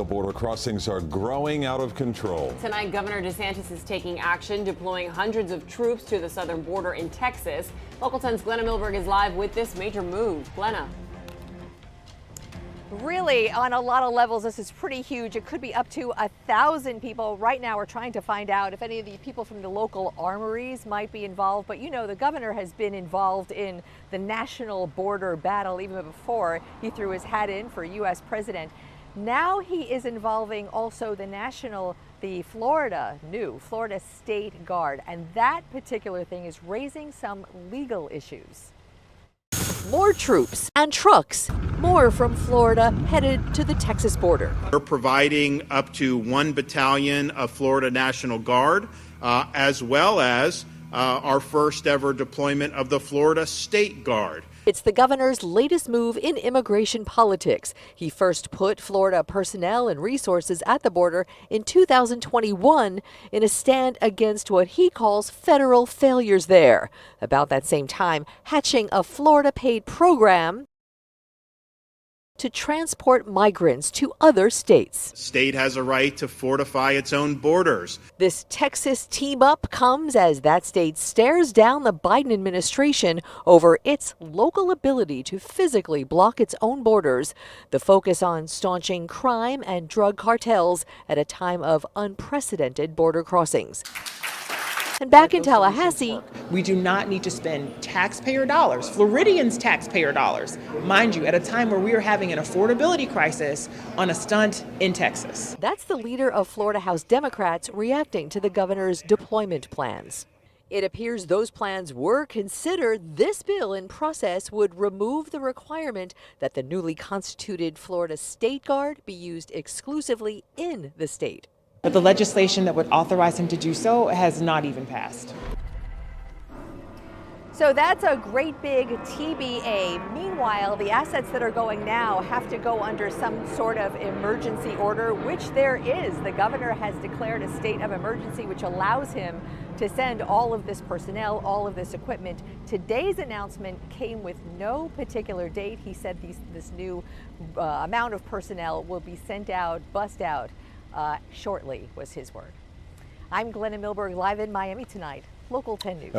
Border crossings are growing out of control. Tonight, Governor DeSantis is taking action, deploying hundreds of troops to the southern border in Texas. Local 10's Glenna Milberg is live with this major move. Glenna. Really, on a lot of levels, this is pretty huge. It could be up to 1,000 people. Right now, we're trying to find out if any of the people from the local armories might be involved. But you know, the governor has been involved in the national border battle even before he threw his hat in for U.S. president. Now he is involving also the Florida State Guard. And that particular thing is raising some legal issues. More troops and trucks, more from Florida headed to the Texas border. We're providing up to 1 battalion of Florida National Guard, as well as our first ever deployment of the Florida State Guard. It's the governor's latest move in immigration politics. He first put Florida personnel and resources at the border in 2021 in a stand against what he calls federal failures there. About that same time, hatching a Florida-paid program to transport migrants to other states. The state has a right to fortify its own borders. This Texas team-up comes as that state stares down the Biden administration over its local ability to physically block its own borders. The focus on staunching crime and drug cartels at a time of unprecedented border crossings. And back in Tallahassee, we do not need to spend taxpayer dollars, Floridians' taxpayer dollars, mind you, at a time where we are having an affordability crisis on a stunt in Texas. That's the leader of Florida House Democrats reacting to the governor's deployment plans. It appears those plans were considered. This bill in process would remove the requirement that the newly constituted Florida State Guard be used exclusively in the state. But the legislation that would authorize him to do so has not even passed. So that's a great big TBA. Meanwhile, the assets that are going now have to go under some sort of emergency order, which there is. The governor has declared a state of emergency, which allows him to send all of this personnel, all of this equipment. Today's announcement came with no particular date. He said this new amount of personnel will be sent out, bussed out shortly, was his word. I'm Glenna Milberg, live in Miami tonight, Local 10 News.